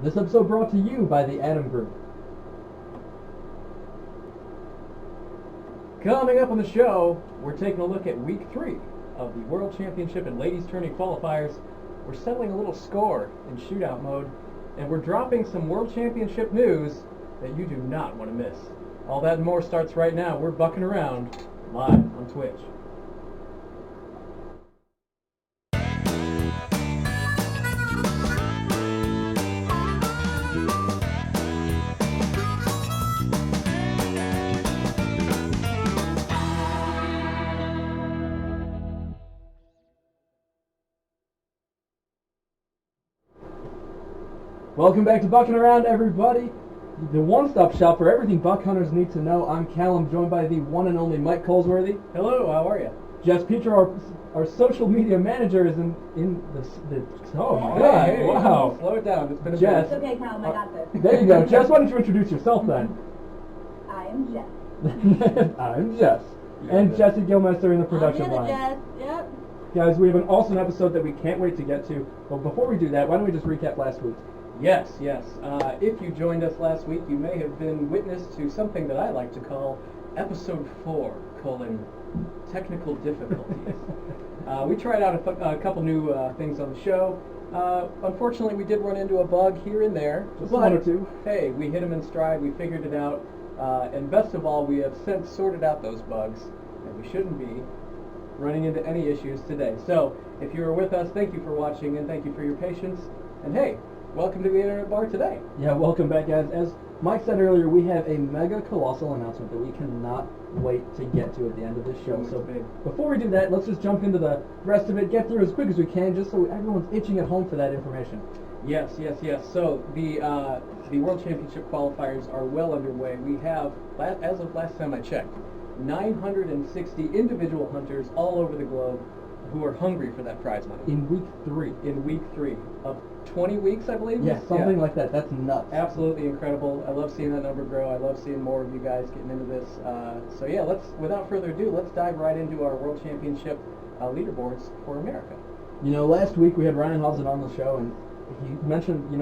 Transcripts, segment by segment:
This episode brought to you by the Adam Group. Coming up on the show, we're taking a look at Week 3 of the World Championship and Ladies Tourney qualifiers. We're settling a little score in shootout mode, and we're dropping some World Championship news that you do not want to miss. All that and more starts right now. We're bucking around live on Twitch. Welcome back to Buckin' Around, everybody. The one-stop shop for everything buck hunters need to know. I'm Callum, joined by the one and only Mike Colesworthy. Hello, how are you? Jess Petro, our social media manager, is in the oh my God! Hey, wow. Slow it down. It's been a Jess. minute. It's okay, Callum, I got this. There you go, Jess. Why don't you introduce yourself then? I am Jess. I'm Jess, and Jesse Gilmeister in the production I'm the line. Jess, yep. Guys, we have an awesome episode that we can't wait to get to. But before we do that, why don't we just recap last week? Yes. If you joined us last week, you may have been witness to something that I like to call Episode 4, technical difficulties. We tried out a couple new things on the show. Unfortunately, we did run into a bug here and there. Just one or two. Hey, we hit them in stride, we figured it out, and best of all, we have since sorted out those bugs, and we shouldn't be running into any issues today. So, if you were with us, thank you for watching, and thank you for your patience, and hey, welcome to the Internet Bar today. Yeah, welcome back, guys. As Mike said earlier, we have a mega colossal announcement that we cannot wait to get to at the end of this show. So big. Before we do that, let's just jump into the rest of it, get through as quick as we can, just so everyone's itching at home for that information. Yes. So the World Championship qualifiers are well underway. We have, as of last time I checked, 960 individual hunters all over the globe who are hungry for that prize money. In week 3. In week 3 of 20 weeks, I believe? Yeah, something like that. That's nuts. Absolutely incredible. I love seeing that number grow. I love seeing more of you guys getting into this. So yeah, without further ado, let's dive right into our World Championship leaderboards for America. You know, last week we had Ryan Hobson on the show, and he mentioned,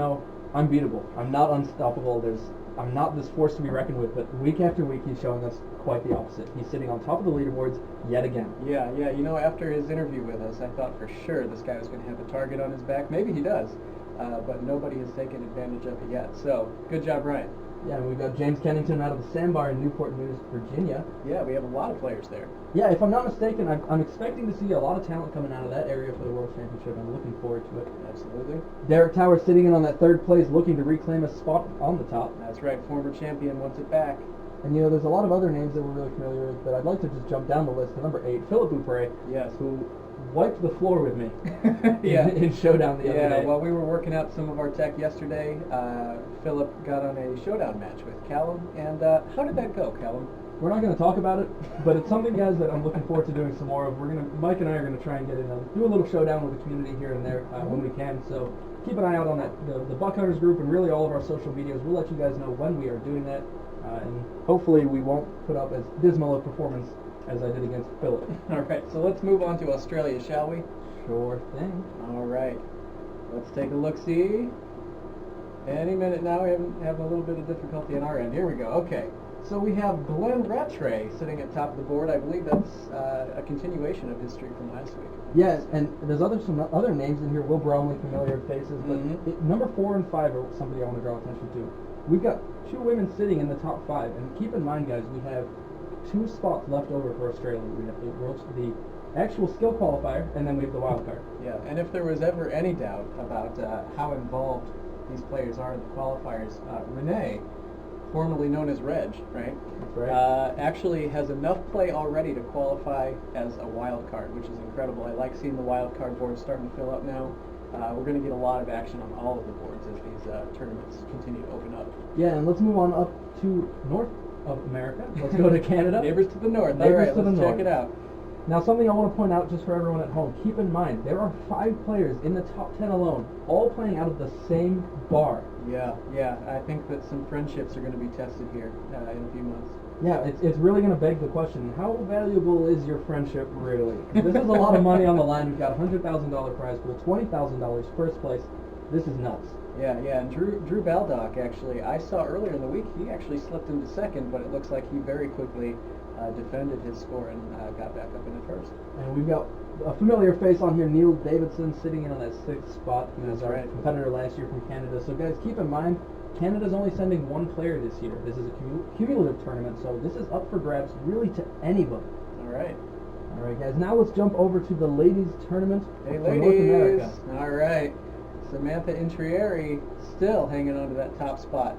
I'm beatable. I'm not unstoppable. I'm not this force to be reckoned with, but week after week he's showing us quite the opposite. He's sitting on top of the leaderboards yet again. Yeah. After his interview with us, I thought for sure this guy was going to have a target on his back. Maybe he does, but nobody has taken advantage of it yet. So, good job, Ryan. Yeah, and we've got James Kennington out of the Sandbar in Newport News, Virginia. Yeah, we have a lot of players there. Yeah, if I'm not mistaken, I'm expecting to see a lot of talent coming out of that area for the World Championship. I'm looking forward to it. Absolutely. Derek Towers sitting in on that third place, looking to reclaim a spot on the top. That's right, former champion wants it back. And there's a lot of other names that we're really familiar with, but I'd like to just jump down the list to number 8, Philip Boupre, Yes. who wiped the floor with me Yeah. in Showdown the other day. Yeah, while we were working out some of our tech yesterday, Philip got on a Showdown match with Callum, and how did that go, Callum? We're not going to talk about it, but it's something, guys, that I'm looking forward to doing some more of. Mike and I are going to try and get in do a little showdown with the community here and there when we can. So keep an eye out on that, the Buck Hunters group, and really all of our social medias. We'll let you guys know when we are doing that, and hopefully we won't put up as dismal a performance as I did against Philip. All right, so let's move on to Australia, shall we? Sure thing. All right, let's take a look-see. Any minute now, we have a little bit of difficulty on our end. Here we go. Okay. So we have Glenn Rattray sitting at top of the board. I believe that's a continuation of history from last week. Yes, and there's some other names in here. Will Bromley, familiar faces, but number 4 and 5 are somebody I want to draw attention to. We've got 2 women sitting in the top 5, and keep in mind, guys, we have 2 spots left over for Australia. We have the actual skill qualifier, and then we have the wild card. Yeah, and if there was ever any doubt about how involved these players are in the qualifiers, Renee, formerly known as Reg, right? That's right. Actually has enough play already to qualify as a wild card, which is incredible. I like seeing the wild card board starting to fill up now. We're going to get a lot of action on all of the boards as these tournaments continue to open up. Yeah, and let's move on up to North of America. Let's go to Canada. Neighbors to the north. Neighbors all right, to the let's north. check it out. Now, something I want to point out just for everyone at home, keep in mind, there are 5 players in the top 10 alone, all playing out of the same bar. Yeah, I think that some friendships are going to be tested here in a few months. Yeah, it's really going to beg the question, how valuable is your friendship really? This is a lot of money on the line. We've got a $100,000 prize pool, $20,000 first place, This is nuts. Yeah, and Drew Baldock, actually, I saw earlier in the week, he actually slipped into second, but it looks like he very quickly defended his score and got back up into first. And we've got a familiar face on here, Neil Davidson, sitting in on that 6th spot. He was our competitor last year from Canada. So guys, keep in mind, Canada's only sending one player this year. This is a cumulative tournament, so this is up for grabs really to anybody. All right. All right, guys, now let's jump over to the ladies tournament Hey, for ladies. North America. All right. Samantha Intrieri still hanging on to that top spot.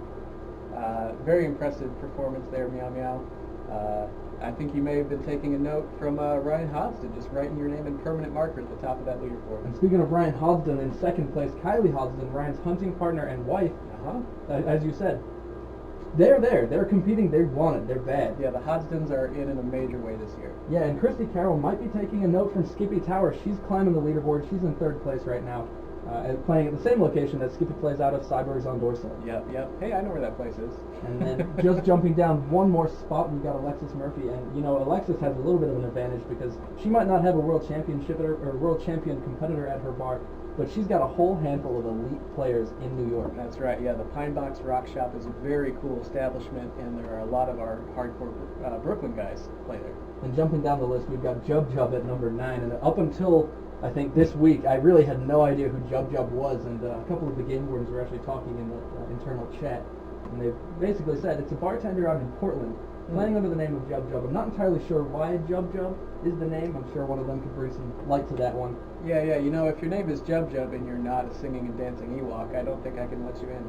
Very impressive performance there, Meow Meow. I think you may have been taking a note from Ryan Hodgson, just writing your name in permanent marker at the top of that leaderboard. And speaking of Ryan Hodgson, in second place, Kylie Hodgson, Ryan's hunting partner and wife, as you said. They're there. They're competing. They want it. They're bad. Yeah, the Hodgsons are in a major way this year. Yeah, and Christy Carroll might be taking a note from Skippy Tower. She's climbing the leaderboard. She's in 3rd place right now, playing at the same location that Skippy plays out of, Cyber's on Dorsett. Yep. Hey, I know where that place is. And then just jumping down one more spot, we've got Alexis Murphy. And, you know, Alexis has a little bit of an advantage because she might not have a world championship or world champion competitor at her bar, but she's got a whole handful of elite players in New York. That's right, yeah. The Pine Box Rock Shop is a very cool establishment, and there are a lot of our hardcore Brooklyn guys play there. And jumping down the list, we've got Jub Jub at number 9. And up until, I think, this week, I really had no idea who Jub Jub was. And a couple of the game wardens were actually talking in the internal chat. And they basically said it's a bartender out in Portland, playing under the name of Jub Jub. I'm not entirely sure why Jub Jub is the name. I'm sure one of them could bring some light to that one. Yeah, you know, if your name is Jub Jub and you're not a singing and dancing Ewok, I don't think I can let you in.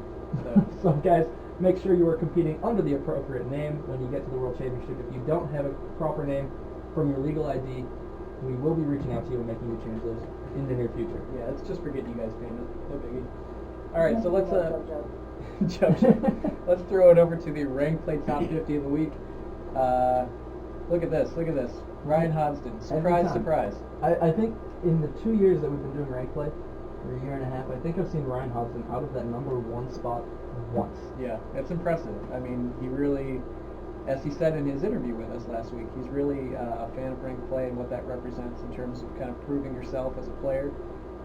So guys, make sure you are competing under the appropriate name when you get to the World Championship. If you don't have a proper name from your legal ID, we will be reaching out to you and making you change those in the near future. Yeah, it's just for getting you guys famous. No biggie. All right, so let's Jub. let's throw it over to the Rank Play Top 50 of the week. Look at this. Ryan Hodgson. Surprise. I think in the 2 years that we've been doing rank play, or a year and a half, I think I've seen Ryan Hodgson out of that number 1 spot once. Yeah, it's impressive. I mean, he really, as he said in his interview with us last week, he's really a fan of rank play and what that represents in terms of kind of proving yourself as a player.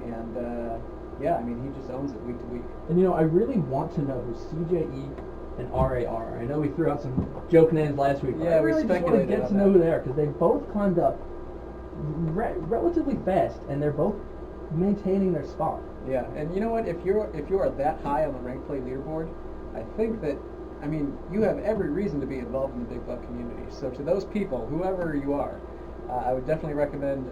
And yeah, I mean, he just owns it week to week. And you know, I really want to know who CJE and RAR. I know we threw out some joke names last week. Yeah, I really just want to get to know who they are because they both climbed up relatively fast, and they're both maintaining their spot. Yeah, and you know what? If you are that high on the rank play leaderboard, I think that, I mean, you have every reason to be involved in the Big Buck community. So to those people, whoever you are, I would definitely recommend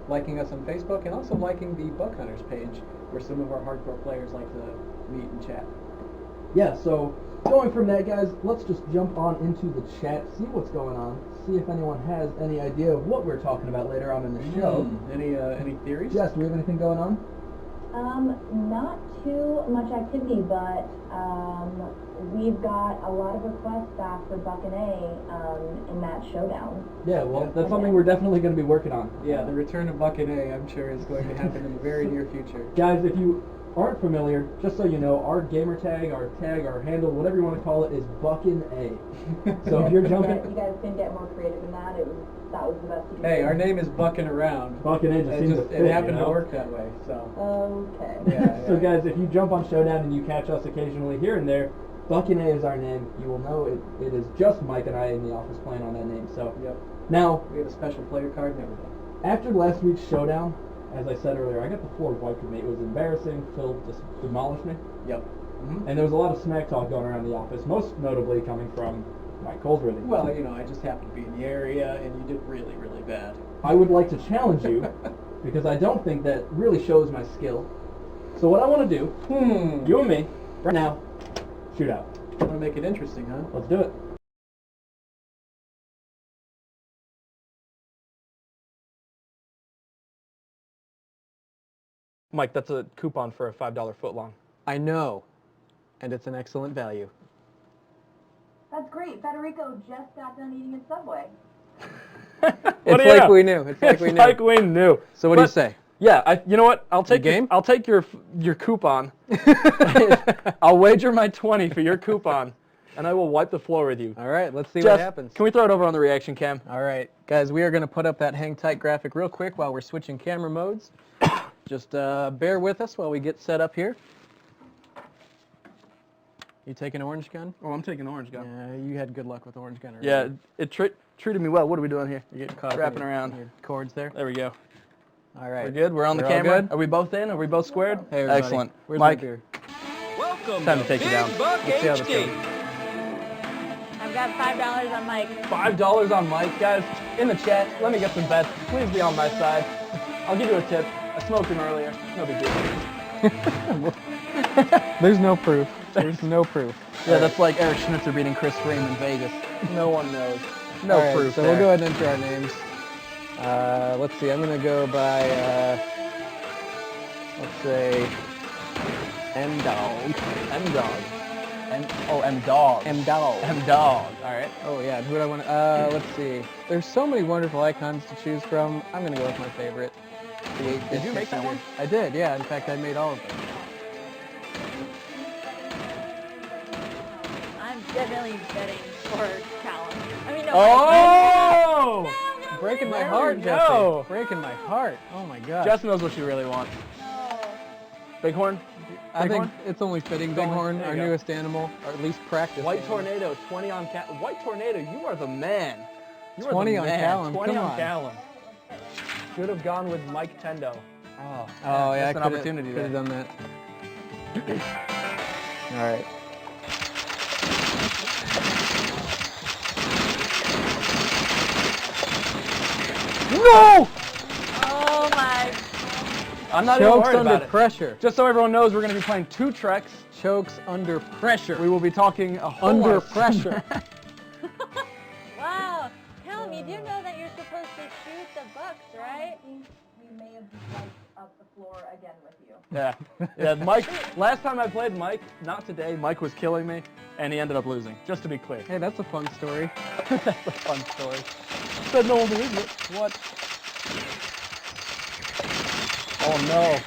liking us on Facebook and also liking the Buck Hunters page, where some of our hardcore players like to meet and chat. Yeah, so going from that, guys, let's just jump on into the chat, see what's going on, see if anyone has any idea of what we're talking about later on in the show. Any theories? Jess, do we have anything going on? Not too much activity, but we've got a lot of requests back for Buckin in that showdown. Yeah, well, that's something we're definitely going to be working on. Yeah, the return of Buckin, I'm sure, is going to happen in the very near future. Guys, if you aren't familiar, just so you know, our gamer tag, our handle, whatever you want to call it, is Buckin A. So if you're jumping... You guys couldn't get more creative than that. That was the best you could Hey, do. our name is Buckin Around. Buckin A just seems to fit, it happened you know? to work that way, so... Okay. Yeah. So guys, if you jump on Showdown and you catch us occasionally here and there, Buckin A is our name. You will know it is just Mike and I in the office playing on that name. So Yep. Now, We have a special player card and everything. after last week's Showdown, as I said earlier, I got the floor wiped with me. It was embarrassing. Phil just demolished me. Yep. Mm-hmm. And there was a lot of smack talk going around the office, most notably coming from Mike Goldsworthy. Well, you know, I just happened to be in the area, and you did really, really bad. I would like to challenge you, because I don't think that really shows my skill. So what I want to do, you and me, right now, shoot out. Want to make it interesting, huh? Let's do it. Mike, that's a coupon for a $5 footlong. I know, and it's an excellent value. That's great. Federico just got done eating at Subway. It's like we knew. It's like we knew. Like we knew. So what do you say? Yeah, you know what? I'll take game? I'll take your coupon. I'll wager my 20 for your coupon, and I will wipe the floor with you. All right, let's see Jess, what happens. Can we throw it over on the reaction cam? All right, guys, we are going to put up that hang tight graphic real quick while we're switching camera modes. Just bear with us while we get set up here. You take an orange gun? Oh, I'm taking orange gun. Yeah, you had good luck with orange gun. Yeah, it treated me well. What are we doing here? You get caught Wrapping in around. your cords there. There we go. All right. We're good? We're on the We're all camera? good? Are we both in? Are we both squared? Hey, everybody. Excellent. Where's Mike, my beer? Welcome time to take you down. Buck Let's see how this HD. goes. I've got $5 on Mike. $5 on Mike. Guys, in the chat, let me get some bets. Please be on my side. I'll give you a tip. I smoked him earlier. No big deal. There's no proof. There's no proof. Yeah, that's like Eric Schnitzer beating Chris Frame in Vegas. No one knows. No All right, proof So there. we'll go ahead and enter our names. Let's see. I'm gonna go by. Let's say M-Dog. M-Dog. M-Dog. M-Dog. M-Dog. All right. Oh yeah, who do I want to? Let's see. There's so many wonderful icons to choose from. I'm gonna go with my favorite. The 8-bit Did you make that Pixie one? Gear. I did. Yeah. In fact, I made all of them. I'm definitely betting for Callum. I mean, no. Oh! Breaking my There heart, we Jesse. go. Breaking my heart. Oh my God. Jess knows what she really wants. Bighorn? I think Bighorn? it's only fitting. Going- Bighorn, there our you go. newest animal, or at least practice. White animal. Tornado, 20 on White Tornado, you are the man. You are 20 the on man. Callum, 20 come on on. Callum. Should have gone with Mike Tendo. Oh, Oh yeah, that's an opportunity Could there. have done that. All right. No! Oh my. I'm not even Chokes worried under about it. pressure. Just so everyone knows, we're going to be playing 2 treks. Chokes under pressure. We will be talking a whole Under lot of- pressure. Wow. Callum, you do know that you're supposed to shoot the bucks, right? We may have just wiped up the floor again with you. Yeah. Yeah, Mike, last time I played Mike, not today, Mike was killing me, and he ended up losing, just to be clear. Hey, that's a fun story. That's a fun story. Said no one believes it. What? Oh no.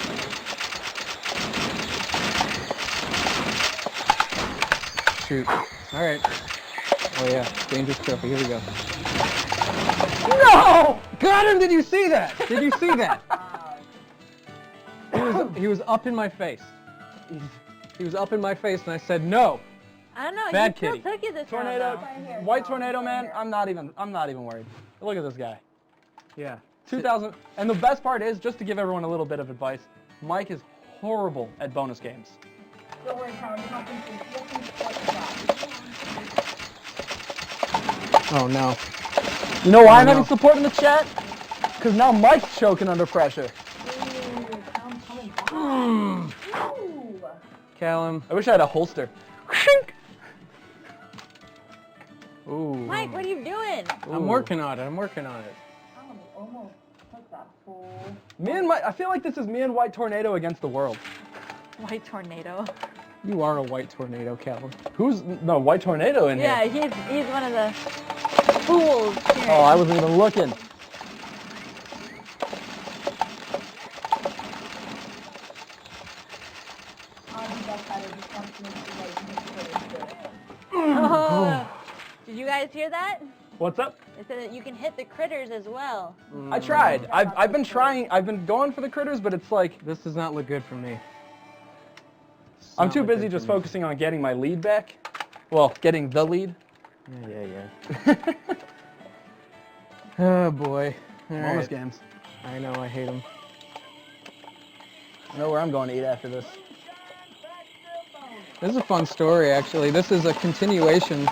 Shoot. All right. Oh yeah, dangerous trophy. Here we go. No! Got him! Did you see that? Did you see that? He was up in my face. He was up in my face, and I said no. I don't know. Bad he still kitty. took you this Tornado, round, though. White Tornado, man. I'm not even worried. Look at this guy. Yeah. 2000. And the best part is, just to give everyone a little bit of advice, Mike is horrible at bonus games. Don't worry, Callum, you're not going to Oh no. You know why I'm no. having support in the chat? Because now Mike's choking under pressure. Callum. I wish I had a holster. Ooh. Mike, what are you doing? I'm working on it. I'm working on it. Callum almost took that full. Me and Mike, I feel like this is me and White Tornado against the world. White tornado. You are a white tornado, Callum. Who's no White Tornado in Yeah, here? he's one of the fools here. Oh, I wasn't even looking. Oh. Did you guys hear that? What's up? It said that you can hit the critters as well. I tried. I've been trying. I've been going for the critters, but it's like This does not look good for me. I'm too busy just focusing on getting my lead back. Well, getting the lead. Yeah. Oh boy. All Bonus right. games. I know. I hate them. I know where I'm going to eat after this. This is a fun story, actually. This is a continuation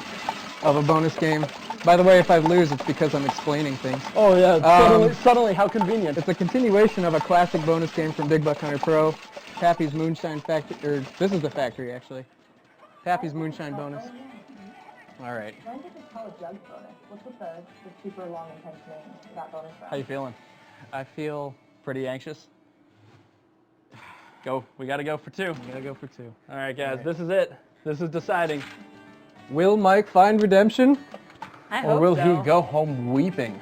of a bonus game. By the way, if I lose, it's because I'm explaining things. Oh yeah. Suddenly, how convenient. It's a continuation of a classic bonus game from Big Buck Hunter Pro. Pappy's Moonshine Factory, or this is the factory, actually. Pappy's Moonshine bonus. All right. Why don't you just call it Jug bonus? What's with the super long intense name for that bonus round? How you feeling? I feel Pretty anxious. Go. We got to go for 2. I gotta go for 2. All right, guys. right. This is it. This is deciding. Will Mike find redemption? I Or hope will so. he go home weeping?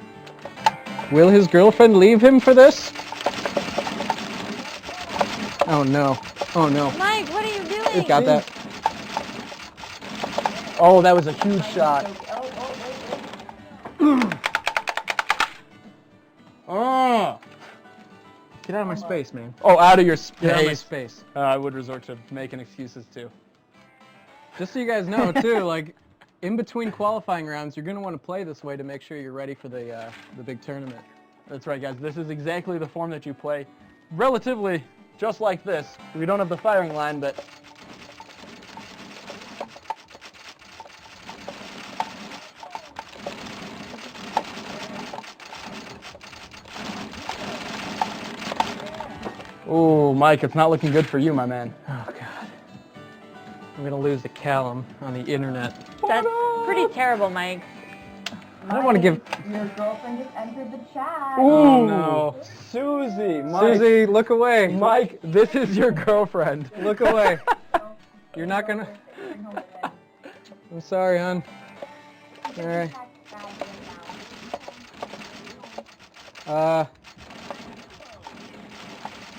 Will his girlfriend leave him for this? Oh no. Oh no. Mike, what are you doing? It got that. Oh, that was a huge shot. Oh. Get out of my space, man. Oh, out of your Get out of my space. space. I would resort to making excuses too. Just so you guys know, too, like, in between qualifying rounds, you're going to want to play this way to make sure you're ready for the big tournament. That's right, guys. This is exactly the form that you play. Relatively just like this. We don't have the firing line, but... Ooh, Mike, it's not looking good for you, my man. Oh, God. I'm going to lose to Callum on the internet. That's pretty terrible, Mike. I don't want to give... Your girlfriend just entered the chat. Ooh, Oh, no. Susie, Mike. Susie, look away. Mike, this is your girlfriend. Look away. You're not going to... I'm sorry, hon. All right.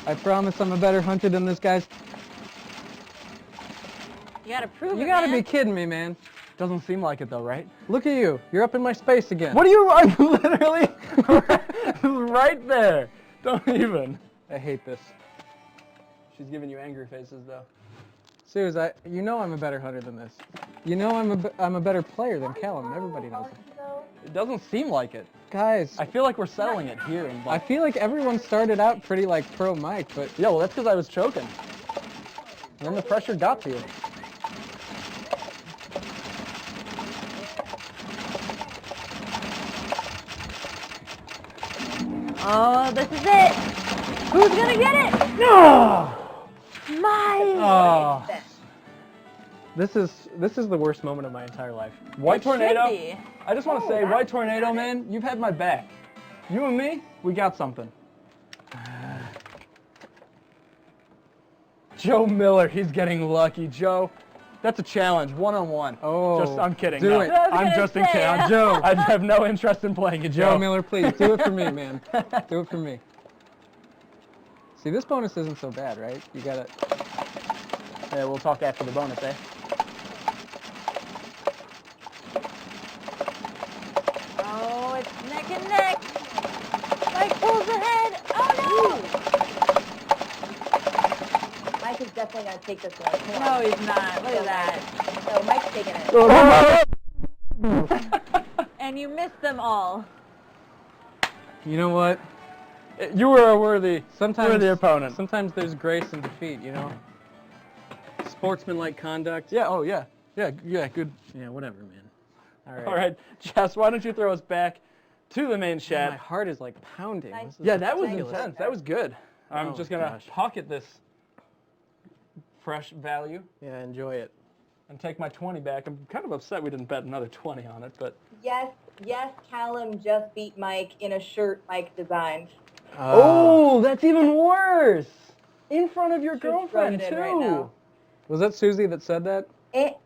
I promise I'm a better hunter than this guy's. You gotta prove it, You gotta man. be kidding me, man. Doesn't seem like it though, right? Look at you. You're up in my space again. What are you? I'm literally right there. Don't even. I hate this. She's giving you angry faces though. Suze, you know I'm a better hunter than this. You know I'm a better player than Callum. Everybody knows it. It doesn't seem like it. Guys, I feel like we're settling it here. I feel like everyone started out pretty like pro Mike, but Yeah, well, that's because I was choking. And then the pressure got to you. Oh, this is it. Who's gonna get it? No! Mike. Oh. this is the worst moment of my entire life. White It should Tornado. be. I just want to say, White Tornado, man, you've had my back. You and me, we got something. Joe Miller, he's getting lucky. Joe, that's a challenge, one-on-one. Oh, I'm kidding. do no. it. I was I'm gonna just in say, kidding. Joe, I have no interest in playing you, Joe. Joe Miller, please do it for me, man. Do it for me. See, this bonus isn't so bad, right? You gotta. Yeah, we'll talk after the bonus, eh? Oh, it's neck and neck. Mike pulls ahead. Oh Mike is definitely going to take this one. no. No, he's not. Look at that. So Mike's taking it. And you missed them all. You know what? You were a worthy opponent. Sometimes there's grace in defeat, you know. Sportsmanlike conduct. Yeah, oh yeah. Yeah, good. Yeah, whatever, man. All right. All right, Jess, why don't you throw us back to the main My chat? heart is like pounding. Nice. This is Yeah, that was ridiculous. intense. That was good. I'm Oh, just going to gosh. pocket this fresh value Yeah, enjoy it. and take my 20 back. I'm kind of upset we didn't bet another 20 on it, but... Yes, Callum just beat Mike in a shirt Mike designed. Oh, that's even worse! In front of your She's girlfriend, rubbing too! it right now. Was that Susie that said that?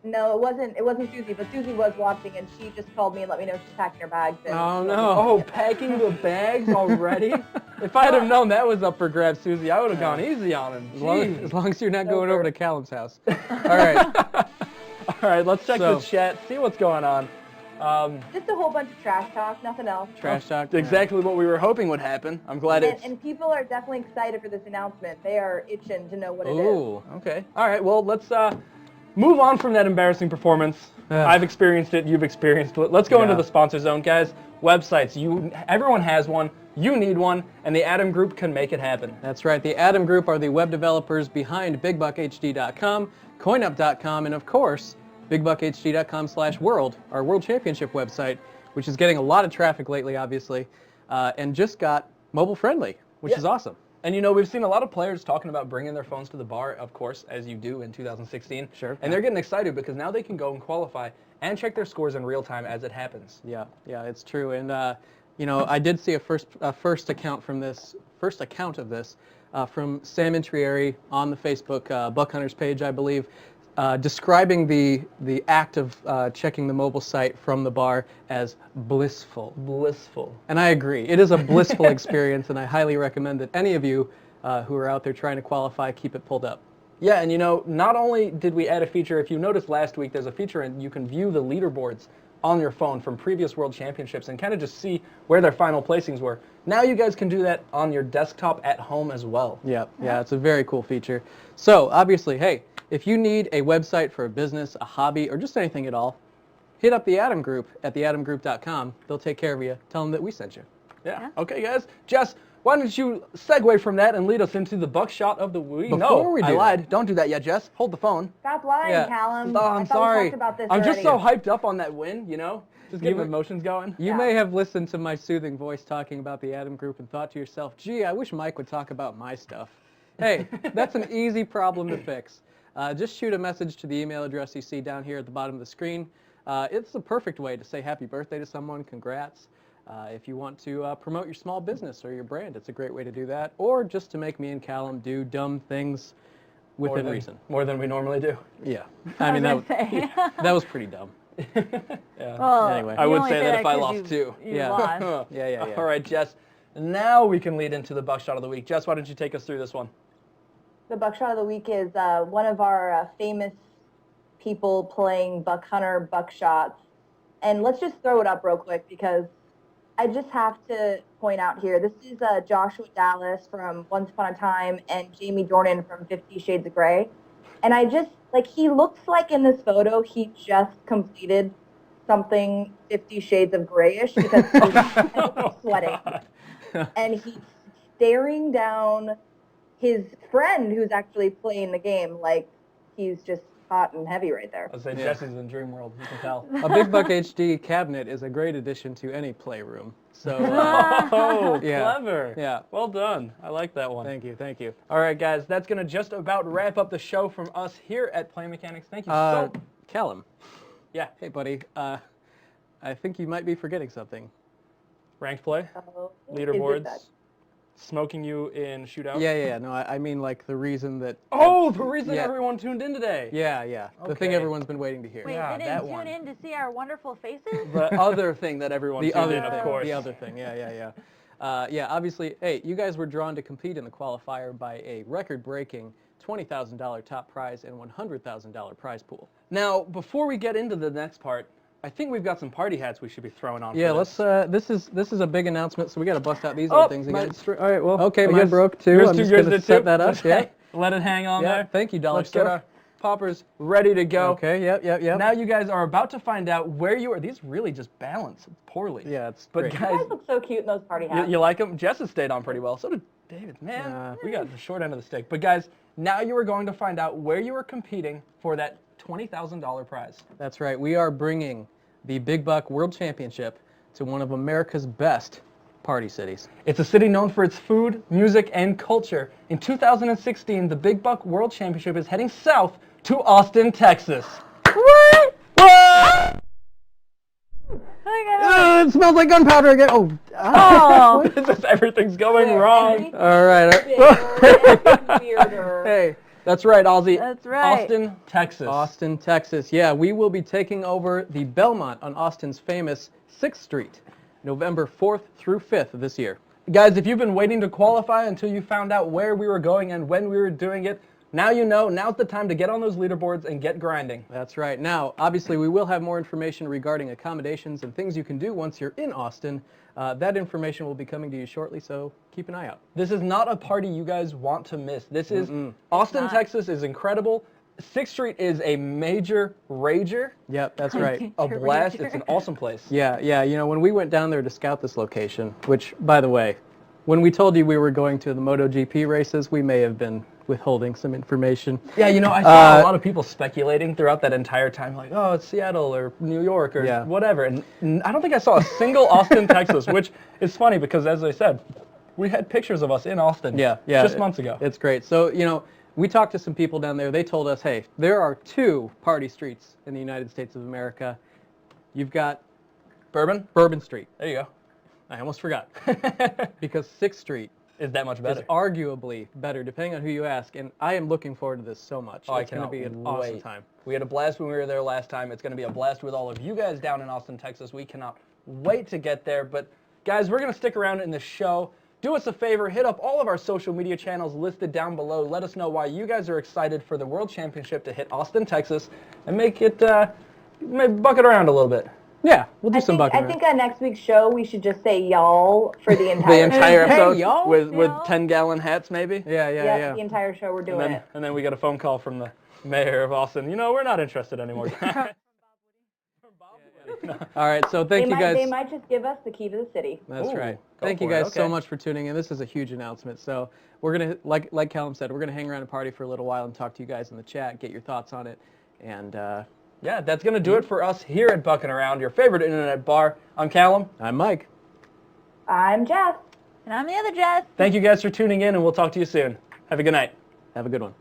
No, it wasn't Susie, but Susie was watching, and she just called me and let me know she's packing her bags. And Oh, she'll no. Oh, packing the bags already? If I had have known that was up for grabs, Susie, I would have gone easy on him. As Jeez. long as you're not going Over. over to Callum's house. All right. All right, let's check So- the chat, see what's going on. Just a whole bunch of trash talk, nothing else. Trash talk. Exactly what we were hoping would happen. I'm glad it's... And people are definitely excited for this announcement. They are itching to know what it is. Ooh. Okay. All right, well, let's move on from that embarrassing performance. Ugh. I've experienced it, you've experienced it. Let's go into Yeah. the sponsor zone, guys. Websites, everyone has one, you need one, and the Atom Group can make it happen. That's right. The Atom Group are the web developers behind BigBuckHD.com, CoinUp.com, and of course, BigBuckHD.com/world, our World Championship website, which is getting a lot of traffic lately, obviously, and just got mobile friendly, which Yeah. is awesome. And you know, we've seen a lot of players talking about bringing their phones to the bar, of course, as you do in 2016. Sure. And they're getting excited because now they can go and qualify and check their scores in real time as it happens. Yeah, it's true. And you know, I did see a first account of this from Sam Intrieri on the Facebook Buck Hunters page, I believe, describing the act of checking the mobile site from the bar as blissful. Blissful. And I agree. It is a blissful experience, and I highly recommend that any of you who are out there trying to qualify keep it pulled up. Yeah, and you know, not only did we add a feature, if you noticed last week, there's a feature and you can view the leaderboards on your phone from previous World Championships and kind of just see where their final placings were. Now you guys can do that on your desktop at home as well. Yeah, it's a very cool feature. So, obviously, hey, if you need a website for a business, a hobby, or just anything at all, hit up the Adam Group at theadamgroup.com. They'll take care of you. Tell them that we sent you. Yeah. Okay, guys. Jess, why don't you segue from that and lead us into the Buckshot of the week? Before we do I lied. that. Don't do that yet, Jess. Hold the phone. Stop lying, Yeah. Callum. Oh, I'm I thought sorry. We talked about this I'm just so already. hyped up on that win, you know? Just getting the emotions going. You may have listened to my soothing voice talking about the Adam Group and thought to yourself, gee, I wish Mike would talk about my stuff. Hey, that's an easy problem to fix. Just shoot a message to the email address you see down here at the bottom of the screen. It's the perfect way to say happy birthday to someone, congrats. If you want to promote your small business or your brand, it's a great way to do that. Or just to make me and Callum do dumb things within reason. More than we normally do. Yeah. I mean, that was pretty dumb. Well, Anyway. I you would only say that if I 'cause lost too. You Yeah. lost. Yeah. All right, Jess. Now we can lead into the Buckshot of the week. Jess, why don't you take us through this one? The Buckshot of the week is one of our famous people playing buck hunter buckshots. And let's just throw it up real quick because I just have to point out here, this is Joshua Dallas from Once Upon a Time and Jamie Dornan from 50 Shades of Grey. And I just, he looks like in this photo he just completed something 50 Shades of Grayish because he's sweating. And he's staring down his friend who's actually playing the game like he's just hot and heavy right there. I'd say Jesse's in Dream World. You can tell. A Big Buck HD cabinet is a great addition to any playroom. So, Oh, Yeah. clever. Yeah. Well done. I like that one. Thank you. All right, guys. That's going to just about wrap up the show from us here at Play Mechanics. Thank you so much. Callum. Yeah. Hey, buddy. I think you might be forgetting something. Ranked play, So, leaderboards, smoking you in Showdown. Yeah. No, I mean like the reason that. Oh, the reason Yeah. everyone tuned in today. Yeah. The thing Okay. everyone's been waiting to hear. Wait, Yeah, they that didn't one. tune in to see our wonderful faces? The other thing that everyone The tuned other in, of thing. course. The other thing. Yeah. Obviously, hey, you guys were drawn to compete in the qualifier by a record-breaking $20,000 top prize and $100,000 prize pool. Now, before we get into the next part, I think we've got some party hats we should be throwing on. Yeah, for this. let's. This is a big announcement, so we got to bust out these Oh, little things again. all right, well. Okay, I mine guess broke too. yours I'm too, just yours gonna did set too. that up. Okay. Yeah. Let it hang on Yeah. there. Thank you, Dollar Let's get Store. our poppers ready to go. Okay. Yep. Now you guys are about to find out where you are. These really just balance poorly. Yeah, it's But great. You guys, guys look so cute in those party hats. you like them? Jess has stayed on pretty well. So did David. Man, we got the short end of the stick. But guys, now you are going to find out where you are competing for that $20,000 prize. That's right. We are bringing the Big Buck World Championship to one of America's best party cities. It's a city known for its food, music, and culture. In 2016, the Big Buck World Championship is heading south to Austin, Texas. What? What? It smells like gunpowder again. Oh. Everything's going wrong. All right. Weirder. Hey, That's right, Ozzy. That's right. Austin, Texas. Austin, Texas. Yeah, we will be taking over the Belmont on Austin's famous 6th Street, November 4th through 5th of this year. Guys, if you've been waiting to qualify until you found out where we were going and when we were doing it, now you know. Now's the time to get on those leaderboards and get grinding. That's right. Now, obviously, we will have more information regarding accommodations and things you can do once you're in Austin. That information will be coming to you shortly, so keep an eye out. This is not a party you guys want to miss. This is Austin, Texas is incredible. 6th Street is a major rager. Yep, that's right. A blast. It's an awesome place. Yeah. You know, when we went down there to scout this location, which, by the way, when we told you we were going to the MotoGP races, we may have been withholding some information. Yeah, you know, I saw a lot of people speculating throughout that entire time, like, oh, it's Seattle or New York or whatever. And I don't think I saw a single Austin, Texas, which is funny because, as I said, we had pictures of us in Austin just months ago. It's great. So, you know, we talked to some people down there. They told us, hey, there are 2 party streets in the United States of America. You've got Bourbon Street. There you go. I almost forgot. Because 6th Street Is that much better? is arguably better, depending on who you ask. And I am looking forward to this so much. Oh, It's going to be an awesome time. We had a blast when we were there last time. It's going to be a blast with all of you guys down in Austin, Texas. We cannot wait to get there. But, guys, we're going to stick around in the show. Do us a favor, hit up all of our social media channels listed down below. Let us know why you guys are excited for the World Championship to hit Austin, Texas, and make it, maybe buck it around a little bit. Yeah, we'll do some bucking. I think on next week's show we should just say y'all for the entire episode Hey, y'all. with Y'all. 10-gallon hats, maybe? Yeah. the entire show we're doing it. And then we got a phone call from Mayor of Austin. You know, we're not interested anymore. All right, so thank you guys. They might just give us the key to the city. That's Ooh, right. go Thank you for it, guys so okay. much for tuning in. This is a huge announcement. So we're gonna, like Callum said, we're gonna hang around and party for a little while and talk to you guys in the chat, get your thoughts on it, and Yeah, that's going to do it for us here at Buckin' Around, your favorite internet bar. I'm Callum. I'm Mike. I'm Jess. And I'm the other Jess. Thank you guys for tuning in, and we'll talk to you soon. Have a good night. Have a good one.